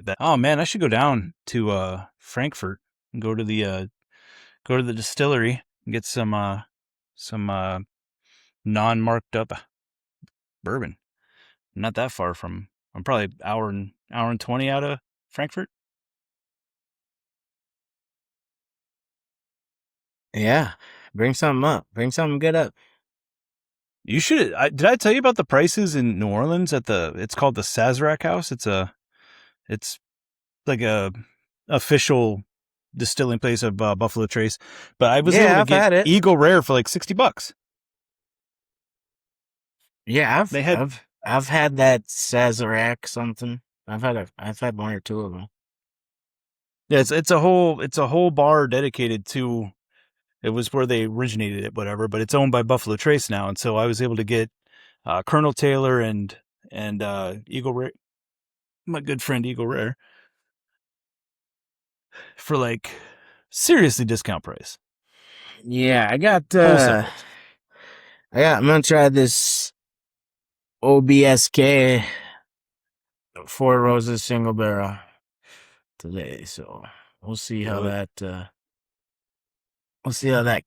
that. Oh man, I should go down to Frankfurt and go to the distillery and get some non-marked up bourbon. Not that far from. I'm probably hour and 20 out of Frankfurt. Yeah, bring something up. Bring something good up. You should. Did I tell you about the prices in New Orleans at it's called the Sazerac House? It's like a official distilling place of Buffalo Trace, but I was able to I've get had it. Eagle Rare for like $60. Yeah, They had I've had that Sazerac something. I've had one or two of them. yeah, it's a whole bar dedicated to. It was where they originated it, whatever, but it's owned by Buffalo Trace now, and so I was able to get Colonel Taylor and Eagle Rare, my good friend Eagle Rare, for like seriously discount price. Yeah, I got Wholesale. I'm gonna try this OBSK Four Roses single barrel today, so we'll see how that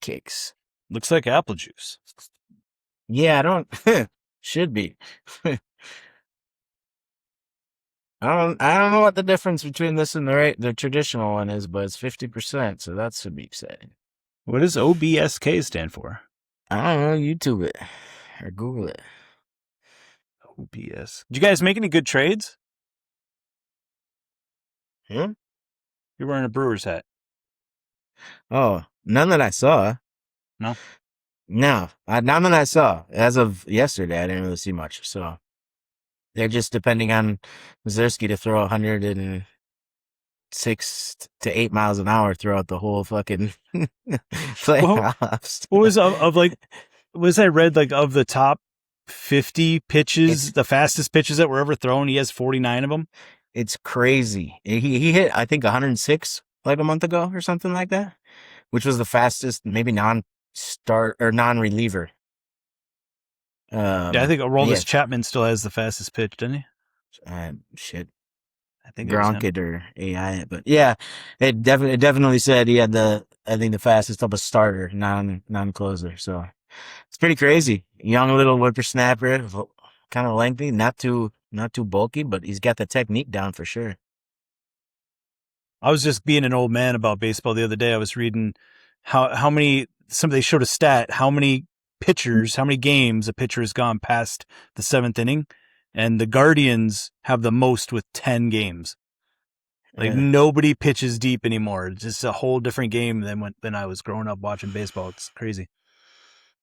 kicks. Looks like apple juice. Yeah, I don't should be. I don't know what the difference between this and the traditional one is, but it's 50%, so that should be exciting. What does OBSK stand for? I don't know. YouTube it or Google it. OBS. Did you guys make any good trades? Hmm? You're wearing a Brewers hat. Oh, none that I saw. No? No, none that I saw. As of yesterday, I didn't really see much. So they're just depending on Mazersky to throw 106 to 8 miles an hour throughout the whole fucking playoffs. What was of like? Was I read like of the top 50 pitches, the fastest pitches that were ever thrown? He has 49 of them. It's crazy. He hit, I think, 106 like a month ago or something like that, which was the fastest, maybe non-start or non-reliever. Yeah, I think Aroldis Chapman still has the fastest pitch, doesn't he? Shit. I think Gronk it or AI it, but yeah, it definitely said he had the fastest of a starter, non-closer. So it's pretty crazy. Young little whippersnapper, kind of lengthy, not too bulky, but he's got the technique down for sure. I was just being an old man about baseball the other day. I was reading how many, somebody showed a stat, how many games a pitcher has gone past the 7th inning, and the Guardians have the most with 10 games. Like nobody pitches deep anymore. It's just a whole different game than I was growing up watching baseball. It's crazy.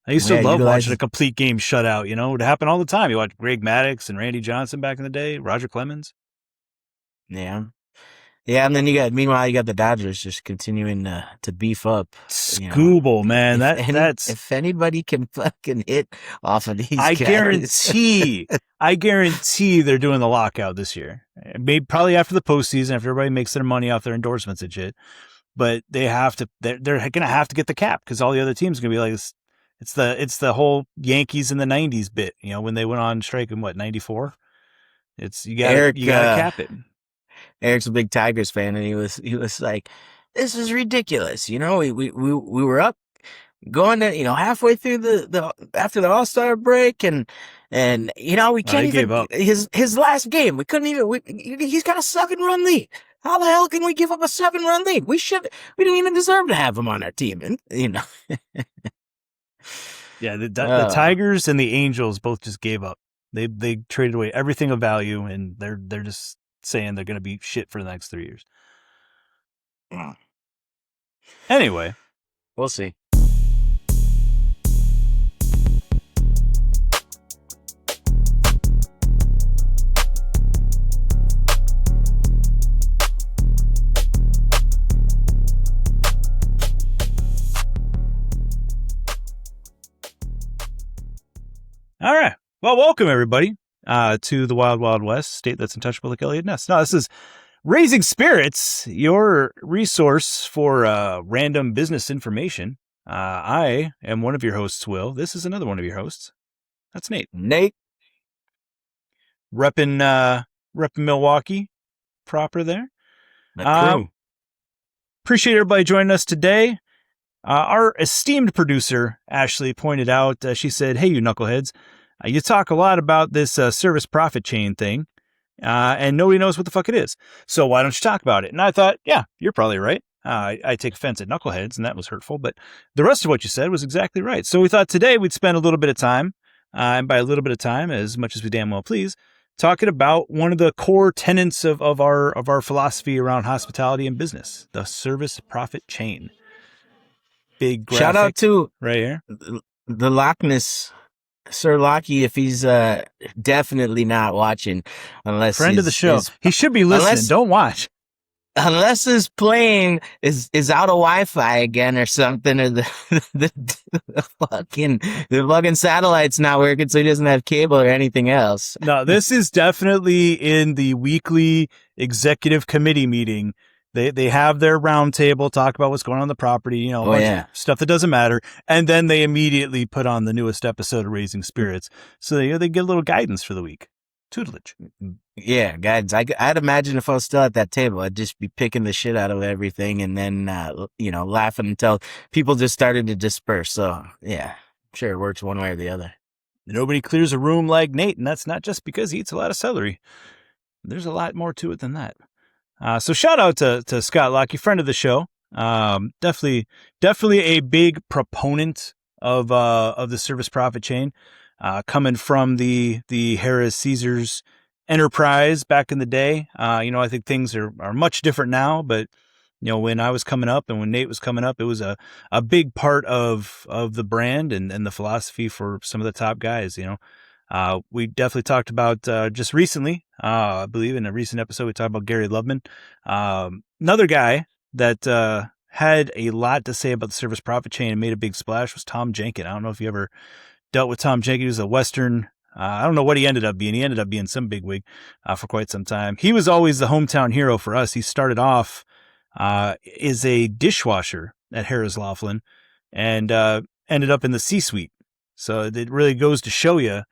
I used to love watching a complete game shutout. You know, it happened all the time. You watch Greg Maddux and Randy Johnson back in the day, Roger Clemens. Yeah. Yeah, and then meanwhile you got the Dodgers just continuing to beef up. Skubal, man. If anybody can fucking hit off of these guys. I guarantee they're doing the lockout this year. Maybe probably after the postseason, after everybody makes their money off their endorsements and shit. But they have to. They're going to have to get the cap because all the other teams are going to be like, it's the whole Yankees in the '90s bit. You know, when they went on strike in '94. You got to cap it. Eric's a big Tigers fan, and he was like, "This is ridiculous." You know, we were up going to halfway through the after the All-Star break, and we can't even give up. his last game. We couldn't even. He's got a 7-run lead. How the hell can we give up a 7-run lead? We don't even deserve to have him on our team, and Yeah, the Tigers and the Angels both just gave up. They traded away everything of value, and they're just saying they're going to be shit for the next 3 years. Anyway, we'll see. All right. Well, welcome everybody to the Wild Wild West, state that's untouchable like Elliot Ness. No, this is Raising Spirits, your resource for random business information. I am one of your hosts, Will. This is another one of your hosts. That's Nate. Nate. Repping Milwaukee proper there. The crew. Appreciate everybody joining us today. Our esteemed producer, Ashley, pointed out, she said, hey, you knuckleheads, you talk a lot about this service profit chain thing, and nobody knows what the fuck it is. So why don't you talk about it? And I thought, yeah, you're probably right. I take offense at knuckleheads, and that was hurtful, but the rest of what you said was exactly right. So we thought today we'd spend a little bit of time, and by a little bit of time, as much as we damn well please, talking about one of the core tenets of our philosophy around hospitality and business, the service profit chain. Big graphic Shout out to right here. the Loch Ness, Sir Lockie, if he's definitely not watching, unless Friend of the show. He should be listening. Don't watch. Unless his plane is out of Wi-Fi again or something, or the fucking satellite's not working, so he doesn't have cable or anything else. No, this is definitely in the weekly executive committee meeting. They have their round table, talk about what's going on the property, stuff that doesn't matter, and then they immediately put on the newest episode of Raising Spirits, so they get a little guidance for the week, tutelage. Yeah, guys, I'd imagine if I was still at that table, I'd just be picking the shit out of everything and then, laughing until people just started to disperse. So, yeah, I'm sure it works one way or the other. Nobody clears a room like Nate, and that's not just because he eats a lot of celery. There's a lot more to it than that. So shout out to Scott Lockie, friend of the show. Definitely a big proponent of the service profit chain, coming from the Harrah's Caesars enterprise back in the day. I think things are much different now, but when I was coming up and when Nate was coming up, it was a big part of the brand and the philosophy for some of the top guys. We definitely talked about just recently, I believe in a recent episode, we talked about Gary Loveman. Another guy that had a lot to say about the service profit chain and made a big splash was Tom Jenkin. I don't know if you ever dealt with Tom Jenkin. He was a Western, I don't know what he ended up being. He ended up being some bigwig for quite some time. He was always the hometown hero for us. He started off as a dishwasher at Harrah's Laughlin and ended up in the C-suite. So it really goes to show you,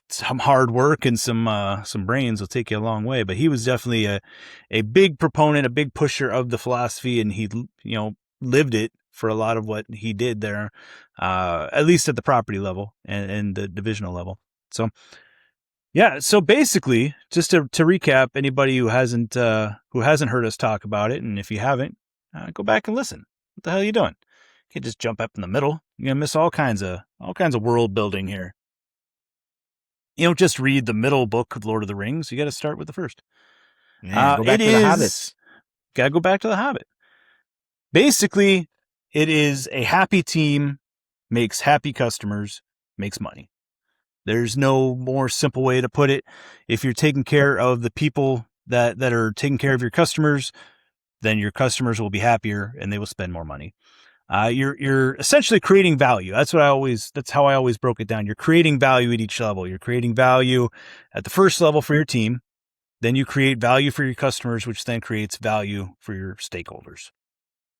some hard work and some brains will take you a long way. But he was definitely a big proponent, a big pusher of the philosophy, and he, lived it for a lot of what he did there, at least at the property level and the divisional level. So, yeah. So basically, just to recap, anybody who hasn't heard us talk about it, and if you haven't, go back and listen. What the hell are you doing? You can't just jump up in the middle. You're gonna miss all kinds of world building here. You don't just read the middle book of Lord of the Rings. You got to start with the first. Go back to the Hobbits. Got to go back to the Hobbit. Basically, it is a happy team makes happy customers, makes money. There's no more simple way to put it. If you're taking care of the people that are taking care of your customers, then your customers will be happier and they will spend more money. You're essentially creating value. That's how I always broke it down. You're creating value at each level. You're creating value at the first level for your team. Then you create value for your customers, which then creates value for your stakeholders.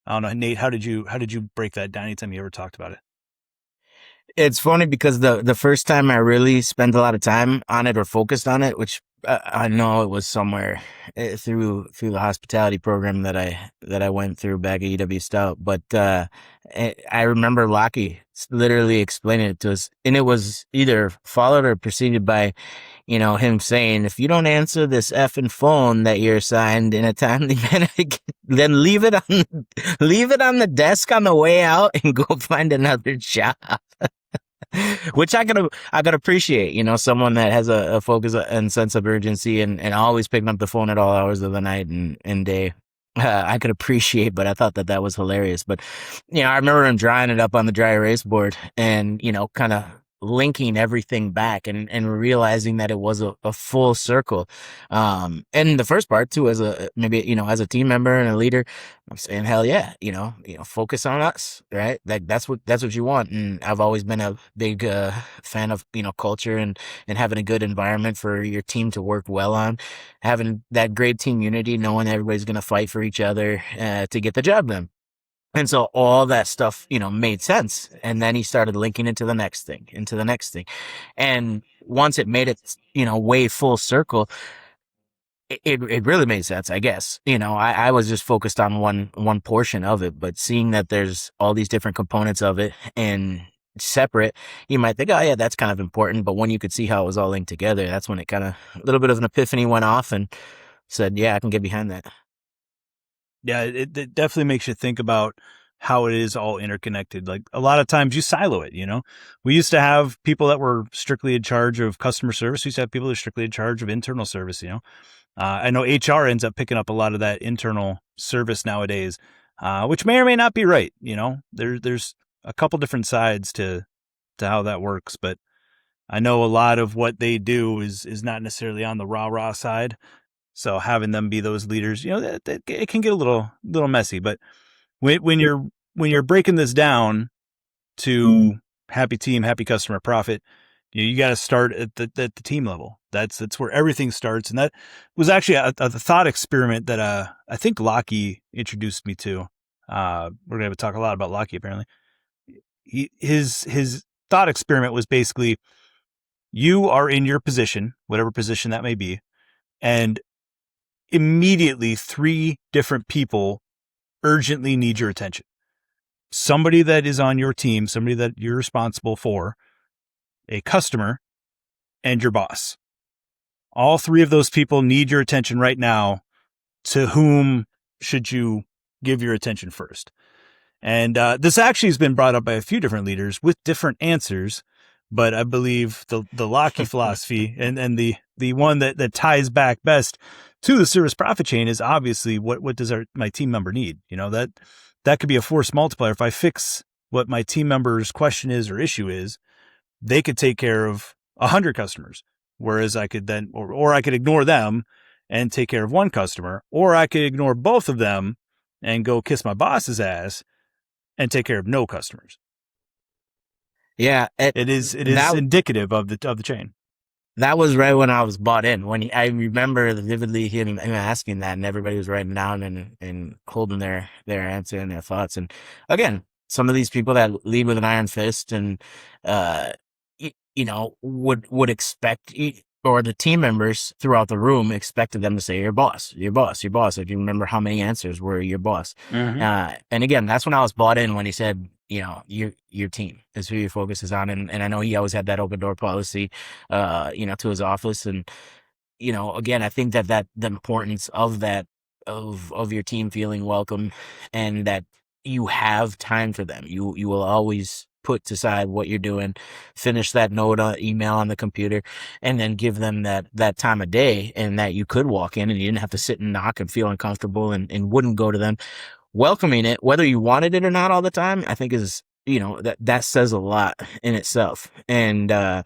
I don't know, Nate, how did you break that down anytime you ever talked about it? It's funny because the first time I really spent a lot of time on it or focused on it, which I know it was somewhere through the hospitality program that I went through back at UW Stout. But I remember Lockie literally explaining it to us, and it was either followed or preceded by, him saying, if you don't answer this effing phone that you're assigned in a timely manner, then leave it on the desk on the way out and go find another job. Which I could appreciate, someone that has a focus and sense of urgency and always picking up the phone at all hours of the night and day. I could appreciate, but I thought that was hilarious. But, I remember him drawing it up on the dry erase board and, kind of linking everything back and realizing that it was a full circle. And the first part too, as a team member and a leader, I'm saying, hell yeah, focus on us, right? That's what you want. And I've always been a big fan of, culture and having a good environment for your team to work well on, having that great team unity, knowing everybody's going to fight for each other to get the job done. And so all that stuff, made sense. And then he started linking into the next thing. And once it made it, way full circle, it really made sense, I guess. I was just focused on one portion of it, but seeing that there's all these different components of it and separate, you might think, oh yeah, that's kind of important. But when you could see how it was all linked together, that's when it kind of a little bit of an epiphany went off and said, yeah, I can get behind that. Yeah, it definitely makes you think about how it is all interconnected. Like a lot of times you silo it, We used to have people that were strictly in charge of customer service. We used to have people that are strictly in charge of internal service. I know HR ends up picking up a lot of that internal service nowadays, which may or may not be right. There's a couple different sides to how that works, but I know a lot of what they do is not necessarily on the rah side. So having them be those leaders, that it can get a little messy. But when you're breaking this down to happy team, happy customer, profit, you got to start at the team level. That's where everything starts. And that was actually a thought experiment that I think Lockie introduced me to. We're going to talk a lot about Lockie apparently. His thought experiment was basically you are in your position, whatever position that may be, and immediately 3 different people urgently need your attention. Somebody that is on your team, somebody that you're responsible for, a customer, and your boss. All 3 of those people need your attention right now. To whom should you give your attention first? And this actually has been brought up by a few different leaders with different answers, but I believe the Lockie philosophy and the one that ties back best to the service profit chain is obviously what does my team member need? That could be a force multiplier. If I fix what my team member's question is or issue is, they could take care of 100 customers. Whereas I could then, or I could ignore them and take care of 1 customer, or I could ignore both of them and go kiss my boss's ass and take care of no customers. Yeah, it is indicative of the chain. That was right when I was bought in. I remember vividly him asking that, and everybody was writing down and holding their answer and their thoughts. And again, some of these people that lead with an iron fist and would expect, or the team members throughout the room expected them to say, your boss, your boss, your boss. If you remember how many answers were your boss. Mm-hmm. And again, that's when I was bought in when he said, your team is who your focus is on. And I know he always had that open door policy, to his office. And, again, I think that the importance of that, of your team feeling welcome and that you have time for them. You will always put aside what you're doing, finish that note email on the computer, and then give them that time of day, and that you could walk in and you didn't have to sit and knock and feel uncomfortable and wouldn't go to them. Welcoming it, whether you wanted it or not all the time, I think is, that says a lot in itself. And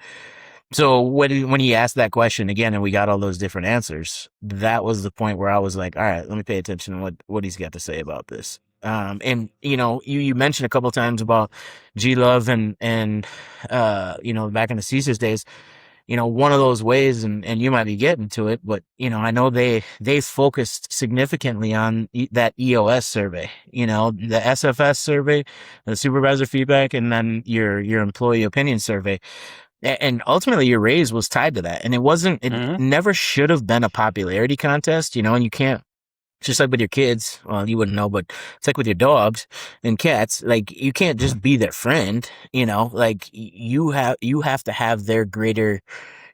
so when he asked that question again and we got all those different answers, that was the point where I was like, all right, let me pay attention to what he's got to say about this. And you mentioned a couple of times about G Love and back in the Caesars days, one of those ways, and you might be getting to it, but I know they focused significantly on that EOS survey, the SFS survey, the supervisor feedback, and then your employee opinion survey. And ultimately your raise was tied to that. And it never should have been a popularity contest, and you can't, just like with your kids, well, you wouldn't know, but it's like with your dogs and cats, like you can't just be their friend, like you have to have their greater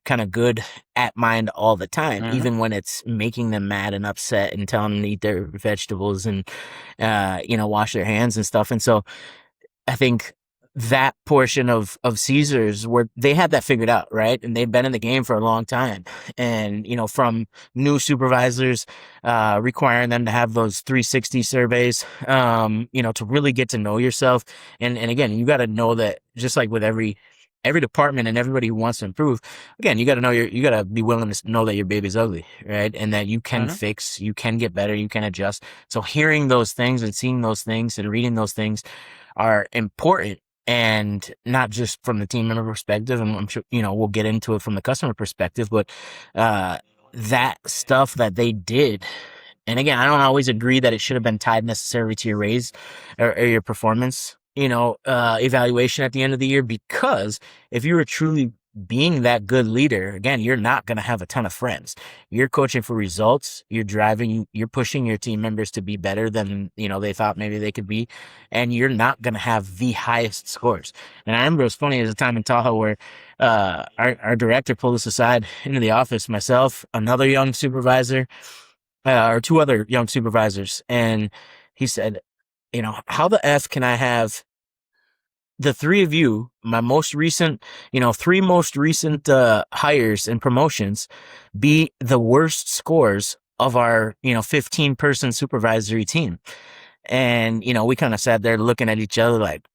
kind of good at mind all the time, even when it's making them mad and upset and telling them to eat their vegetables and, wash their hands and stuff. And so I think that portion of Caesars where they had that figured out, right? And they've been in the game for a long time. And, from new supervisors, requiring them to have those 360 surveys, to really get to know yourself. And again, you got to know that just like with every department and everybody who wants to improve, again, you got to be willing to know that your baby's ugly, right? And that you can fix, you can get better, you can adjust. So hearing those things and seeing those things and reading those things are important. And not just from the team member perspective, and I'm sure, we'll get into it from the customer perspective, but that stuff that they did, and again, I don't always agree that it should have been tied necessarily to your raise or your performance, evaluation at the end of the year, because if you were truly being that good leader, again, you're not going to have a ton of friends. You're coaching for results. You're pushing your team members to be better than, they thought maybe they could be. And you're not going to have the highest scores. And I remember it was funny, there's a time in Tahoe where, our director pulled us aside into the office, myself, another young supervisor, or two other young supervisors. And he said, how the F can I have the three of you, my most recent, three most recent hires and promotions, be the worst scores of our, 15-person supervisory team? And, we kind of sat there looking at each other like,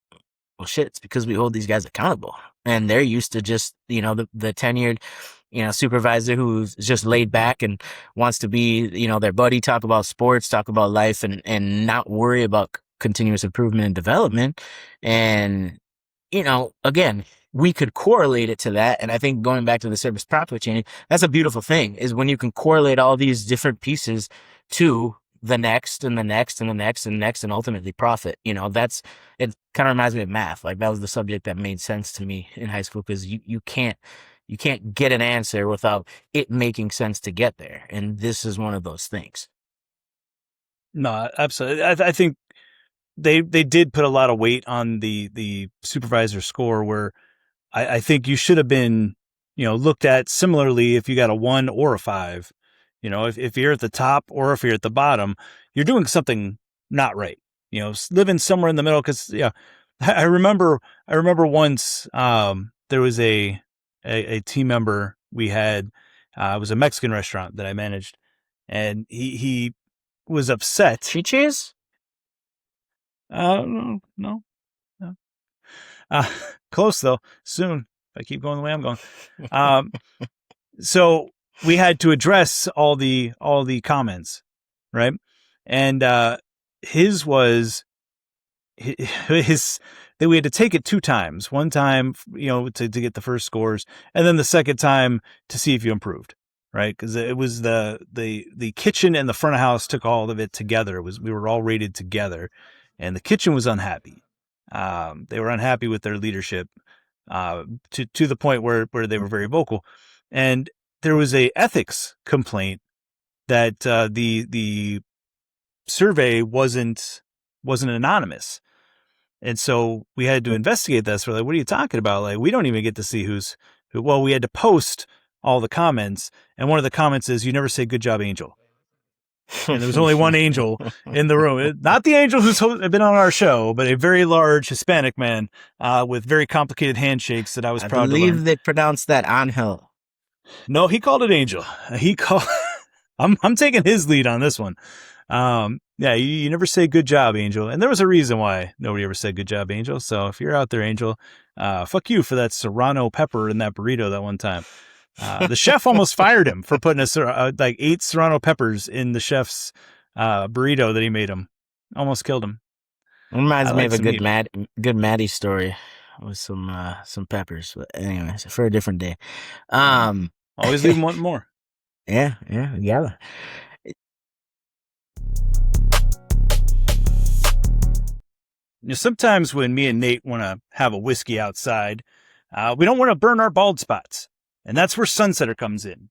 well, shit, it's because we hold these guys accountable. And they're used to just, the tenured, supervisor who's just laid back and wants to be, their buddy, talk about sports, talk about life, and not worry about continuous improvement and development. And, again, we could correlate it to that. And I think going back to the service profit chain, that's a beautiful thing, is when you can correlate all these different pieces to the next and the next and the next and next and ultimately profit. It kind of reminds me of math. Like, that was the subject that made sense to me in high school, because you can't get an answer without it making sense to get there. And this is one of those things. No, absolutely. I think they did put a lot of weight on the supervisor score, where I think you should have been, looked at similarly if you got a 1 or a 5. If you're at the top or if you're at the bottom, you're doing something not right. Living somewhere in the middle. Because I remember once there was a team member we had. It was a Mexican restaurant that I managed, and he was upset. Chiches? No. Close though. Soon, if I keep going the way I'm going. So we had to address all the comments, right? And his was his that we had to take it 2 times. One time, to get the first scores, and then the second time to see if you improved, right? Because it was the kitchen and the front of house took all of it together. We were all rated together, and the kitchen was unhappy. They were unhappy with their leadership, to the point where they were very vocal, and there was a ethics complaint that the survey wasn't anonymous. And so we had to investigate this. We're like, what are you talking about? Like, we don't even get to see who's who. Well, we had to post all the comments. And one of the comments is, you never say good job, Angel. And there was only one Angel in the room. Not the Angel who's been on our show, but a very large Hispanic man with very complicated handshakes that I was proud to learn. I believe they pronounced that Angel. No, he called it Angel. I'm taking his lead on this one. Yeah, you never say good job, Angel. And there was a reason why nobody ever said good job, Angel. So if you're out there, Angel, fuck you for that serrano pepper in that burrito that one time. The chef almost fired him for putting like 8 serrano peppers in the chef's burrito that he made him. Almost killed him. It reminds me of a good Maddie story with some peppers. But anyway, for a different day. Always leave him wanting more. Yeah. Sometimes when me and Nate want to have a whiskey outside, we don't want to burn our bald spots. And that's where Sunsetter comes in.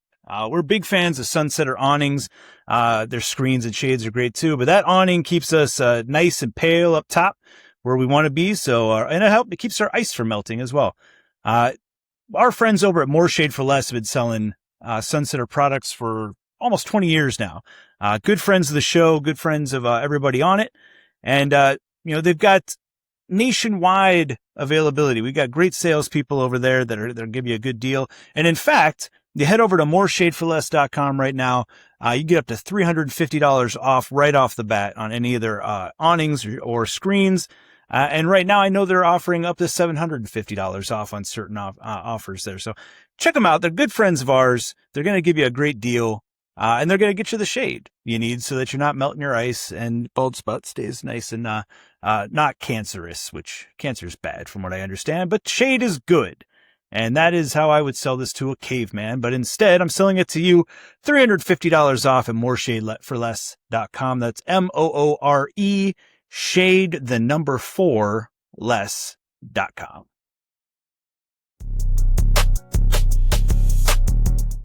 We're big fans of Sunsetter awnings. Their screens and shades are great too, but that awning keeps us nice and pale up top where we want to be. So, and it keeps our ice from melting as well. Our friends over at More Shade for Less have been selling Sunsetter products for almost 20 years now. Good friends of the show, good friends of everybody on it. And, they've got nationwide availability. We've got great salespeople over there that'll give you a good deal. And in fact, you head over to moreshadeforless.com right now. You get up to $350 off right off the bat on any of their awnings or screens. And right now I know they're offering up to $750 off on certain offers there. So check them out. They're good friends of ours. They're going to give you a great deal. And they're going to get you the shade you need so that you're not melting your ice and bald spot stays nice and not cancerous, which cancer is bad from what I understand, but shade is good. And that is how I would sell this to a caveman. But instead, I'm selling it to you $350 off at moreshadeforless.com. That's MOORE shade the number 4 less.com.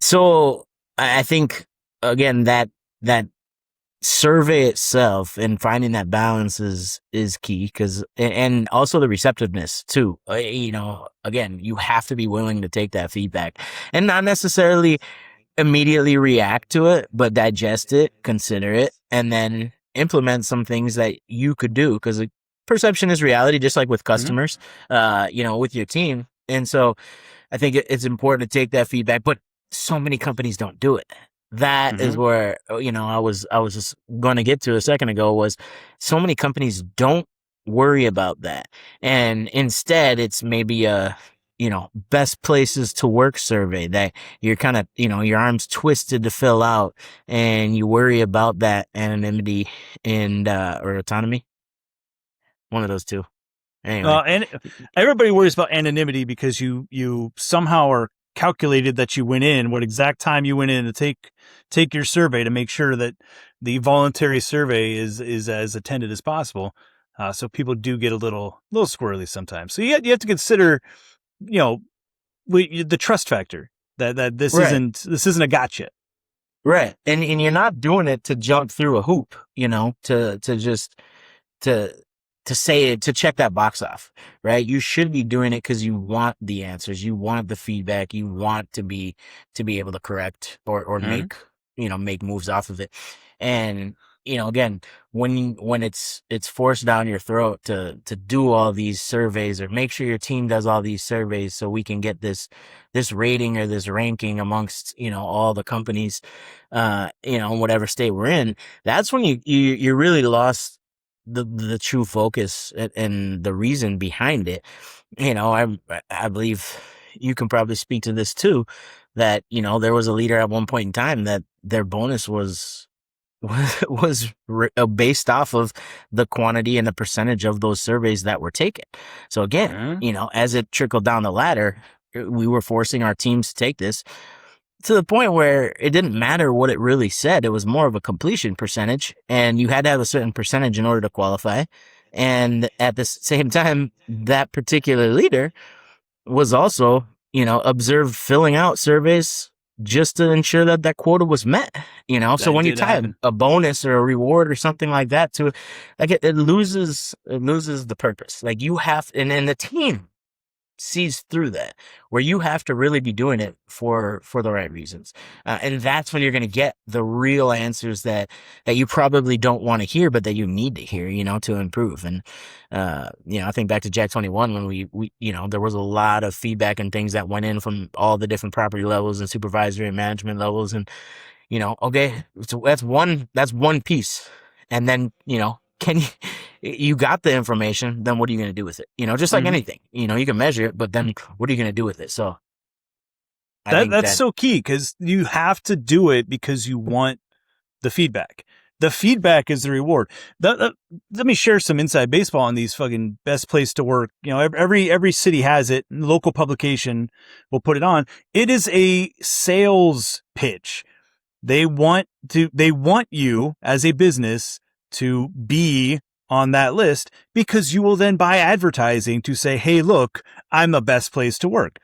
So I think again that survey itself and finding that balance is key because and also the receptiveness too. Again, you have to be willing to take that feedback and not necessarily immediately react to it, but digest it, consider it, and then implement some things that you could do because perception is reality, just like with customers, with your team. And so I think it's important to take that feedback, but so many companies don't do it. That is where, I was just going to get to a second ago was so many companies don't worry about that. And instead it's maybe a, best places to work survey that you're kind of, your arms twisted to fill out and you worry about that anonymity and, or autonomy. One of those two. Anyway. And everybody worries about anonymity because you somehow are calculated that you went in, what exact time you went in to take your survey to make sure that the voluntary survey is as attended as possible. So people do get a little squirrely sometimes. So you have to consider, the trust factor that this Right. isn't a gotcha. Right. And you're not doing it to jump through a hoop, to just to say it, to check that box off, right? You should be doing it because you want the answers, you want the feedback, you want to be able to correct or make moves off of it. And again, when it's forced down your throat to do all these surveys or make sure your team does all these surveys so we can get this rating or this ranking amongst all the companies, whatever state we're in, that's when you really lost the true focus and the reason behind it. I believe you can probably speak to this too, that, there was a leader at one point in time that their bonus was based off of the quantity and the percentage of those surveys that were taken. So again, as it trickled down the ladder, we were forcing our teams to take this to the point where it didn't matter what it really said. It was more of a completion percentage, and you had to have a certain percentage in order to qualify. And at the same time, that particular leader was also, observed filling out surveys just to ensure that that quota was met, so when you tie a bonus or a reward or something like that to like it loses the purpose. Like you have, and then the team sees through that, where you have to really be doing it for the right reasons, and that's when you're going to get the real answers that you probably don't want to hear, but that you need to hear, to improve. And I think back to Jack 21 when we there was a lot of feedback and things that went in from all the different property levels and supervisory and management levels, and okay, so that's one piece, and then can you got the information, then what are you going to do with it? Just like anything, you can measure it, but then what are you going to do with it? So that's so key, because you have to do it because you want the feedback. The feedback is the reward. Let me share some inside baseball on these fucking best place to work. Every city has it. Local publication will put it on. It is a sales pitch. They want you as a business to be on that list, because you will then buy advertising to say, hey, look, I'm the best place to work.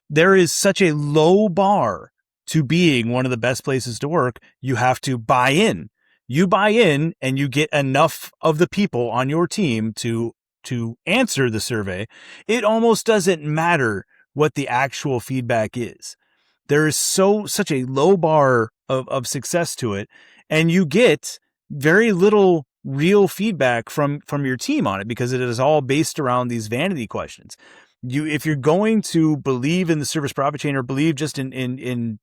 There is such a low bar to being one of the best places to work. You have to buy in. You buy in and you get enough of the people on your team to answer the survey. It almost doesn't matter what the actual feedback is. There is such a low bar of success to it, and you get very little real feedback from your team on it, because it is all based around these vanity questions. If you're going to believe in the service profit chain, or believe just in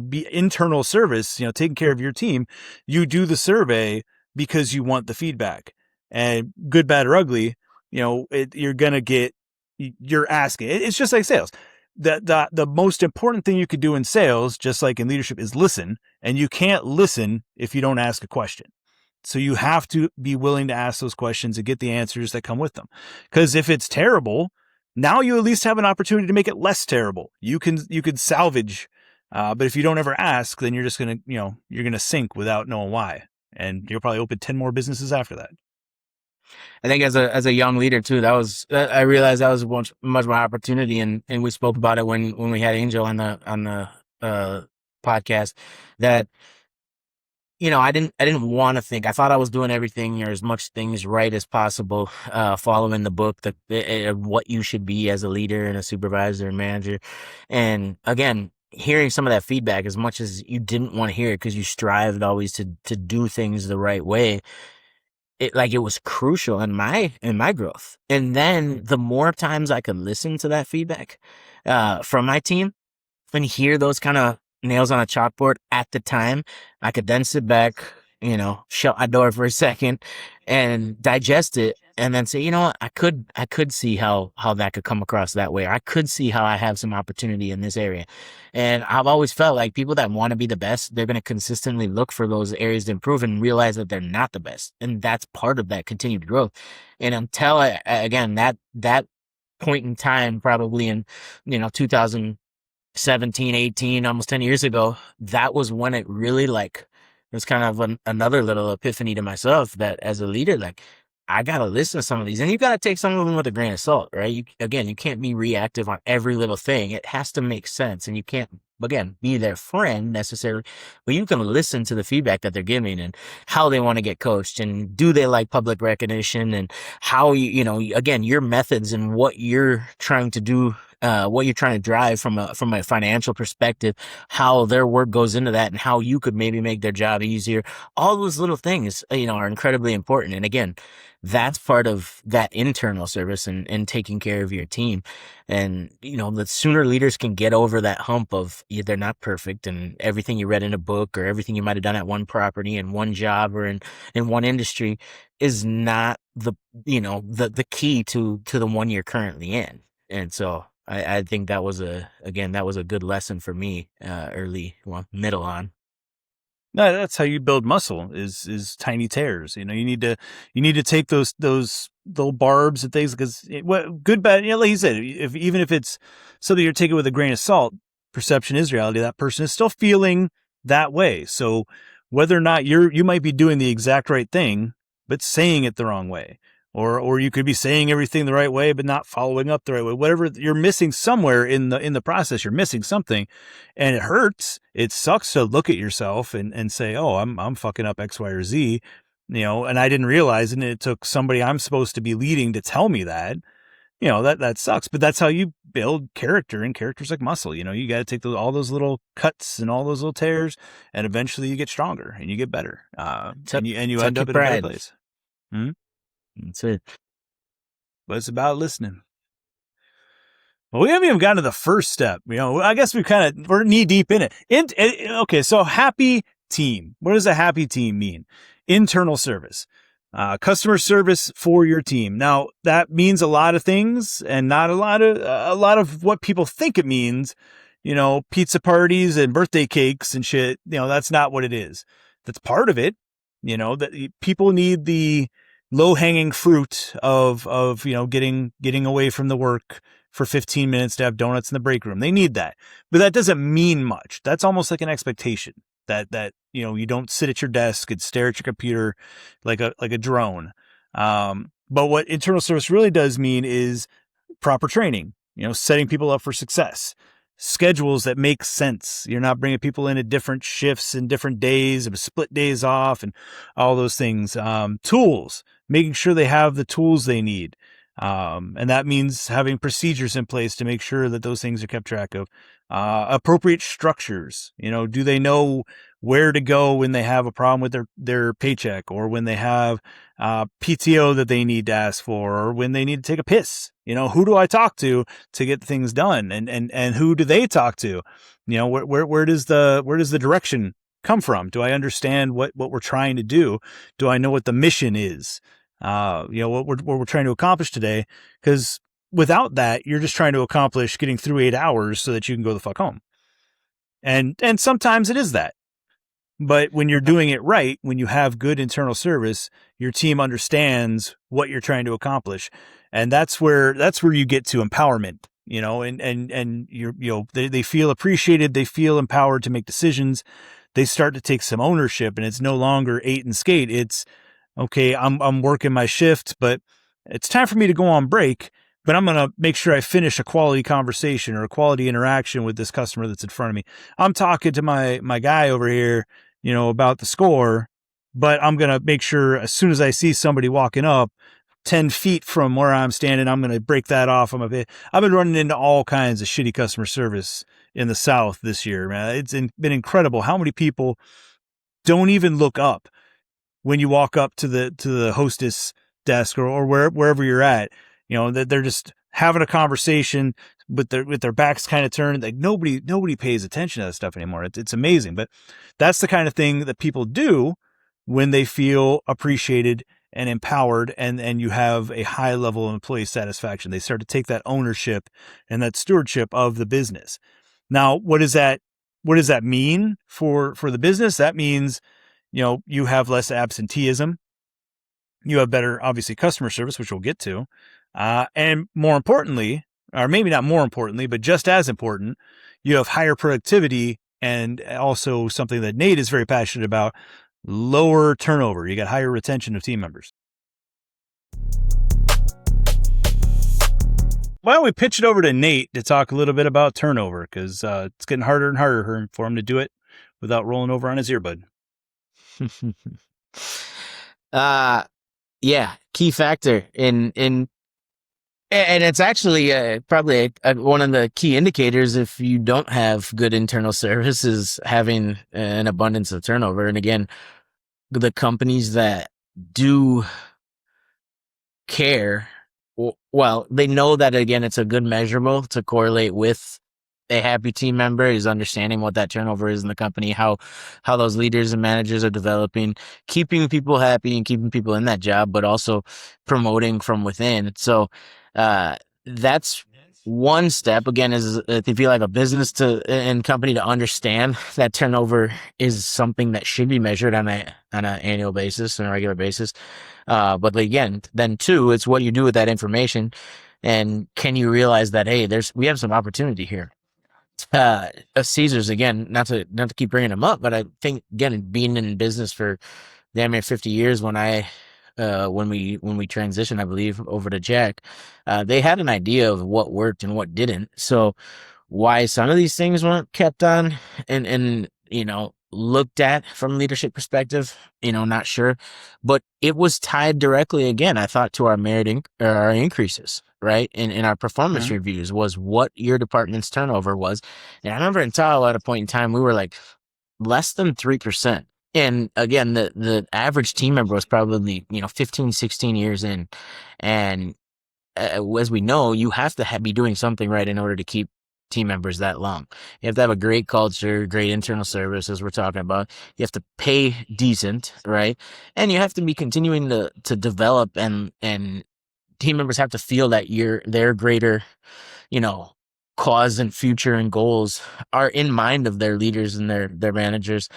be internal service, taking care of your team, you do the survey because you want the feedback. And good, bad, or ugly, you're gonna get. You're asking. It's just like sales. The most important thing you could do in sales, just like in leadership, is listen. And you can't listen if you don't ask a question. So you have to be willing to ask those questions and get the answers that come with them. Because if it's terrible, now you at least have an opportunity to make it less terrible. You could salvage. But if you don't ever ask, then you're just going to, you're going to sink without knowing why. And you'll probably open 10 more businesses after that. I think as a young leader too, I realized that was much more opportunity. And we spoke about it when we had Angel on the podcast that, I didn't want to think. I thought I was doing everything or as much things right as possible, following the book, what you should be as a leader and a supervisor and manager. And again, hearing some of that feedback, as much as you didn't want to hear it because you strived always to do things the right way, it was crucial in my growth. And then the more times I could listen to that feedback, from my team, and hear those kind of nails on a chalkboard at the time, I could then sit back, shut my door for a second and digest it and then say, you know what, I could see how that could come across that way. I could see how I have some opportunity in this area. And I've always felt like people that want to be the best, they're going to consistently look for those areas to improve and realize that they're not the best. And that's part of that continued growth. And until again, that point in time, probably in, 2017, 18, almost 10 years ago, that was when it really it was kind of another little epiphany to myself that as a leader, I got to listen to some of these and you got to take some of them with a grain of salt, right? You can't be reactive on every little thing. It has to make sense and you can't, again, be their friend necessarily, but you can listen to the feedback that they're giving and how they want to get coached and do they like public recognition and how again, your methods and what you're trying to do, what you're trying to drive from a financial perspective, how their work goes into that and how you could maybe make their job easier. All those little things, are incredibly important. And again, that's part of that internal service and taking care of your team. And, the sooner leaders can get over that hump of they're not perfect and everything you read in a book or everything you might have done at one property and one job or in one industry is not the key to the one you're currently in. And so I think that was a good lesson for me, middle on. No, that's how you build muscle is tiny tears. You need to take those little barbs and things because good, bad, like you said, even if it's something you're taking with a grain of salt, perception is reality. That person is still feeling that way. So whether or not you might be doing the exact right thing, but saying it the wrong way. Or you could be saying everything the right way, but not following up the right way. Whatever, you're missing somewhere in the process. You're missing something, and it hurts. It sucks to look at yourself and say, "Oh, I'm fucking up X, Y, or Z," and I didn't realize it. And it took somebody I'm supposed to be leading to tell me that. That sucks. But that's how you build character, and character's like muscle. You got to take all those little cuts and all those little tears, and eventually you get stronger and you get better. And you end up in a better place. Hmm? That's it. But it's about listening. Well, we haven't even gotten to the first step. I guess we're knee deep in it. Okay, so happy team. What does a happy team mean? Internal service, customer service for your team. Now that means a lot of things, and not a lot of what people think it means. Pizza parties and birthday cakes and shit. That's not what it is. That's part of it. That people need the low-hanging fruit of getting away from the work for 15 minutes to have donuts in the break room. They need that. But that doesn't mean much. That's almost like an expectation that you don't sit at your desk and stare at your computer like a drone. But what internal service really does mean is proper training, setting people up for success, schedules that make sense. You're not bringing people in at different shifts and different days and split days off and all those things. Tools, making sure they have the tools they need. And that means having procedures in place to make sure that those things are kept track of. Appropriate structures. Do they know where to go when they have a problem with their paycheck, or when they have PTO that they need to ask for, or when they need to take a piss? Who do I talk to get things done? And who do they talk to? Where does the direction come from? Do I understand what we're trying to do? Do I know what the mission is? What we're trying to accomplish today? Because without that, you're just trying to accomplish getting through 8 hours so that you can go the fuck home. And sometimes it is that. But when you're doing it right, when you have good internal service, your team understands what you're trying to accomplish. And that's where you get to empowerment, and they feel appreciated. They feel empowered to make decisions. They start to take some ownership, and it's no longer ate and skate. It's okay. I'm working my shift, but it's time for me to go on break. but I'm going to make sure I finish a quality conversation or a quality interaction with this customer that's in front of me. I'm talking to my guy over here, about the score, but I'm going to make sure as soon as I see somebody walking up 10 feet from where I'm standing, I'm going to break that off. I've been running into all kinds of shitty customer service in the South this year, man. It's been incredible how many people don't even look up when you walk up to the hostess desk or wherever you're at. That they're just having a conversation with their backs kind of turned. Like nobody pays attention to that stuff anymore. It's amazing, but that's the kind of thing that people do when they feel appreciated and empowered, and you have a high level of employee satisfaction. They start to take that ownership and that stewardship of the business. Now, what does that mean for the business? That means, you have less absenteeism. You have better, obviously, customer service, which we'll get to. And more importantly, or maybe not more importantly, but just as important, you have higher productivity, and also something that Nate is very passionate about, lower turnover. You got higher retention of team members. Why don't we pitch it over to Nate to talk a little bit about turnover? Because it's getting harder and harder for him to do it without rolling over on his earbud. Yeah, key factor and it's actually probably one of the key indicators if you don't have good internal service is having an abundance of turnover. And again, the companies that do care, well, they know that, again, it's a good measurable to correlate with a happy team member is understanding what that turnover is in the company, how those leaders and managers are developing, keeping people happy and keeping people in that job, but also promoting from within. So that's one step. Again, is if you like a business and company to understand that turnover is something that should be measured on an annual basis, on a regular basis. But again, then two, it's what you do with that information, and can you realize that, hey, we have some opportunity here. Caesars, again, not to keep bringing them up, but I think, again, being in business for damn near 50 years, when we transitioned, I believe, over to Jack, they had an idea of what worked and what didn't. So why some of these things weren't kept on and looked at from a leadership perspective, not sure, but it was tied directly, again, I thought, to our our increases, right? In our performance reviews was what your department's turnover was. And I remember in Tahoe at a point in time, we were like less than 3%. And again, the average team member was probably, 15, 16 years in. And as we know, you have to be doing something right in order to keep team members that long. You have to have a great culture, great internal service, as we're talking about. You have to pay decent, right? And you have to be continuing to develop, and team members have to feel that their greater, cause and future and goals are in mind of their leaders and their managers,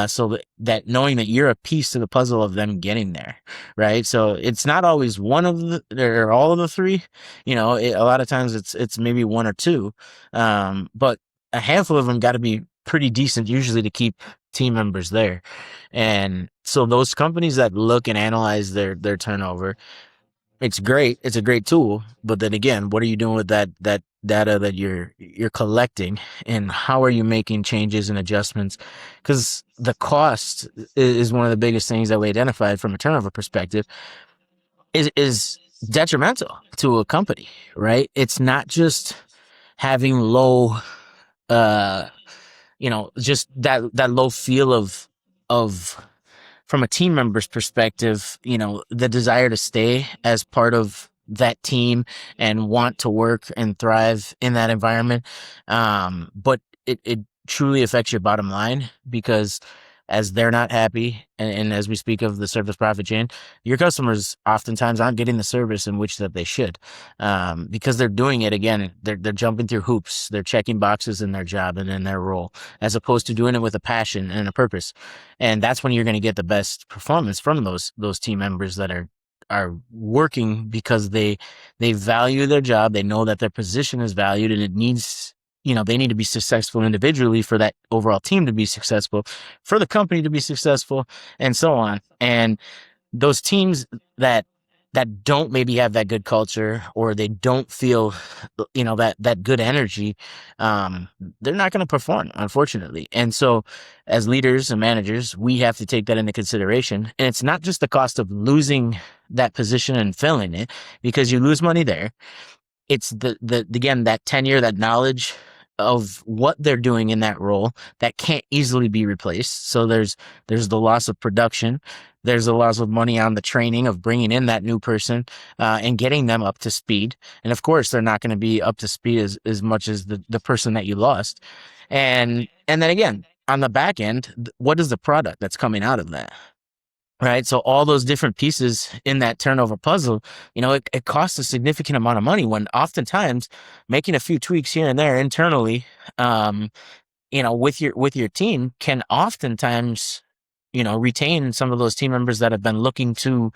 so that knowing that you're a piece to the puzzle of them getting there, right? So it's not always one of or all of the three, a lot of times it's maybe one or two, but a handful of them got to be pretty decent usually to keep team members there. And so those companies that look and analyze their turnover, it's great. It's a great tool. But then again, what are you doing with that data that you're collecting, and how are you making changes and adjustments? Because the cost is one of the biggest things that we identified from a turnover perspective is detrimental to a company, right? It's not just having low, just that low feel of from a team member's perspective, the desire to stay as part of that team and want to work and thrive in that environment. But it truly affects your bottom line, because as they're not happy, and as we speak of the service profit chain, your customers oftentimes aren't getting the service in which that they should, because they're doing it, again, they're jumping through hoops, they're checking boxes in their job and in their role, as opposed to doing it with a passion and a purpose. And that's when you're going to get the best performance from those team members that are working because they value their job. They know that their position is valued, and it needs, they need to be successful individually for that overall team to be successful, for the company to be successful, and so on. And those teams that that don't maybe have that good culture, or they don't feel, that good energy, they're not going to perform, unfortunately. And so as leaders and managers, we have to take that into consideration. And it's not just the cost of losing that position and filling it, because you lose money there. It's again, that tenure, that knowledge of what they're doing in that role that can't easily be replaced. So there's the loss of production. There's the loss of money on the training of bringing in that new person, and getting them up to speed. And of course, they're not going to be up to speed as much as the person that you lost. And then again, on the back end, what is the product that's coming out of that? Right. So all those different pieces in that turnover puzzle, it costs a significant amount of money, when oftentimes making a few tweaks here and there internally, with your team can oftentimes, retain some of those team members that have been looking to,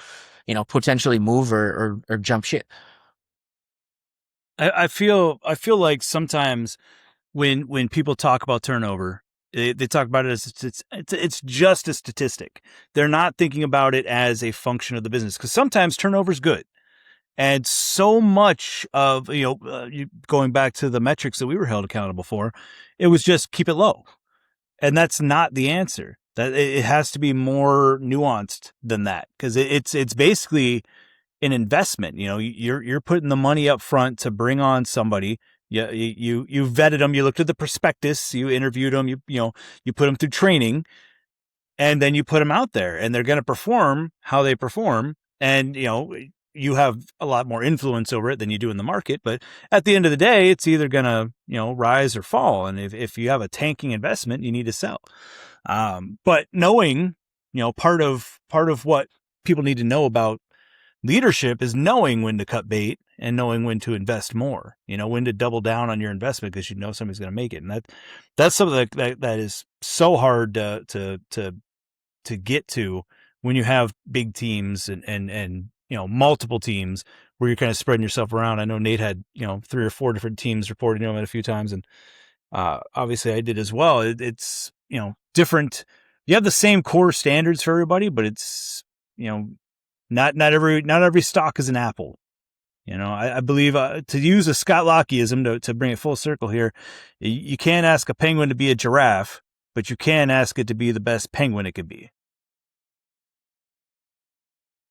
potentially move or jump ship. I feel like sometimes when people talk about turnover, they talk about it as it's just a statistic. They're not thinking about it as a function of the business, because sometimes turnover is good. And so much of, going back to the metrics that we were held accountable for, it was just keep it low. And that's not the answer. That it has to be more nuanced than that, because it's basically an investment. You're putting the money up front to bring on somebody. You vetted them. You looked at the prospectus. You interviewed them. You put them through training, and then you put them out there, and they're going to perform how they perform. And you have a lot more influence over it than you do in the market. But at the end of the day, it's either going to rise or fall. And if you have a tanking investment, you need to sell. But knowing, part of what people need to know about leadership is knowing when to cut bait and knowing when to invest more, when to double down on your investment, because somebody's going to make it. And that's something that is so hard to get to when you have big teams and multiple teams where you're kind of spreading yourself around. I know Nate had 3 or 4 different teams reporting to him a few times, and obviously I did as well. It's different. You have the same core standards for everybody, but it's not every stock is an apple. I believe, to use a Scott Lockieism to bring it full circle here, you can't ask a penguin to be a giraffe, but you can ask it to be the best penguin it could be.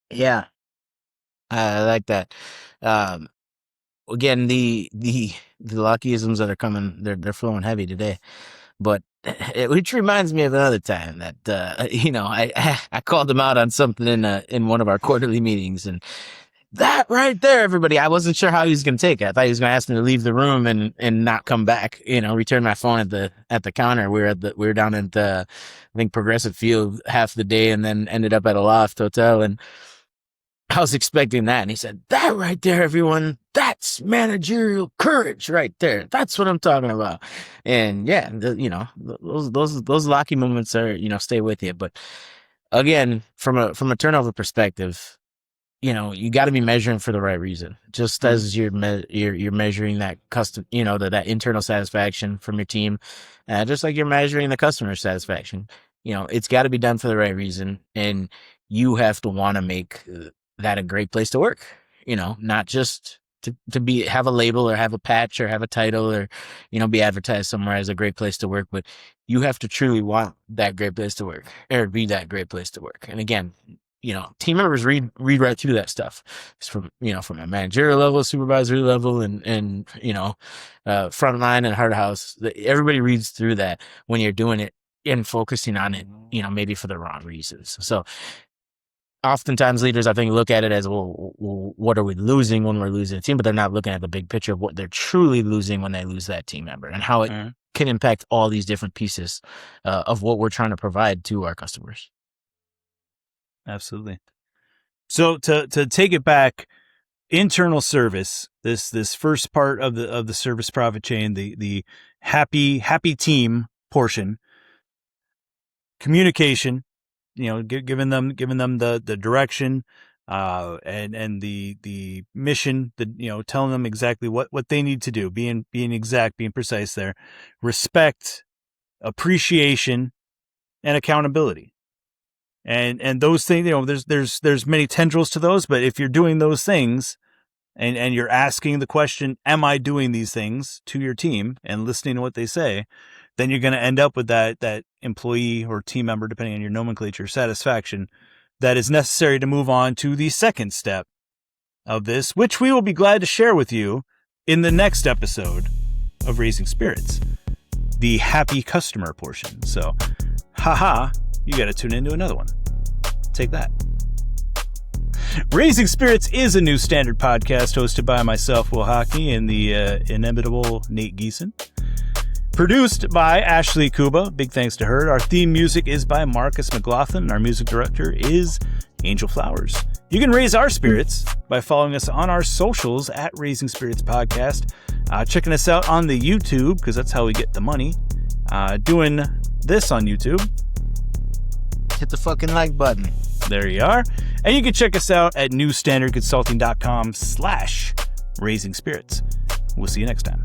Yeah, I like that. Again, the Lockieisms that are coming, they're flowing heavy today. But which reminds me of another time that I called them out on something in one of our quarterly meetings, and that right there, everybody, I wasn't sure how he was going to take it. I thought he was going to ask me to leave the room and not come back. Return my phone at the counter. We were down at I think Progressive Field half the day, and then ended up at a Loft Hotel, and I was expecting that. And he said, that right there, everyone, that's managerial courage right there. That's what I'm talking about. And yeah, those Locky moments are, stay with you. But again, from a turnover perspective, you got to be measuring for the right reason. Just as you're measuring that custom, that internal satisfaction from your team, just like you're measuring the customer satisfaction, it's got to be done for the right reason. And you have to want to make that a great place to work, not just to have a label or have a patch or have a title or, be advertised somewhere as a great place to work, but you have to truly want that great place to work or be that great place to work. And again, team members read right through that stuff. It's from a managerial level, supervisory level, and frontline and heart of house. Everybody reads through that when you're doing it and focusing on it, maybe for the wrong reasons. So oftentimes leaders, I think, look at it as, well, what are we losing when we're losing a team? But they're not looking at the big picture of what they're truly losing when they lose that team member, and how it can impact all these different pieces of what we're trying to provide to our customers. Absolutely. So to take it back, internal service, this first part of the service profit chain, the happy team portion, communication, giving them the direction, and the mission, telling them exactly what they need to do, being exact, being precise there, respect, appreciation, and accountability. And those things, there's many tendrils to those, but if you're doing those things and you're asking the question, am I doing these things to your team and listening to what they say, then you're going to end up with that employee or team member, depending on your nomenclature, satisfaction that is necessary to move on to the second step of this, which we will be glad to share with you in the next episode of Raising Spirits, the happy customer portion. So, you got to tune into another one. Take that. Raising Spirits is a New Standard podcast hosted by myself, Will Hockney, and the inimitable Nate Geeson. Produced by Ashley Kuba. Big thanks to her. Our theme music is by Marcus McLaughlin. Our music director is Angel Flowers. You can raise our spirits by following us on our socials at Raising Spirits Podcast. Checking us out on the YouTube, because that's how we get the money. Doing this on YouTube. Hit the fucking like button. There you are. And you can check us out at newstandardconsulting.com/raising spirits. We'll see you next time.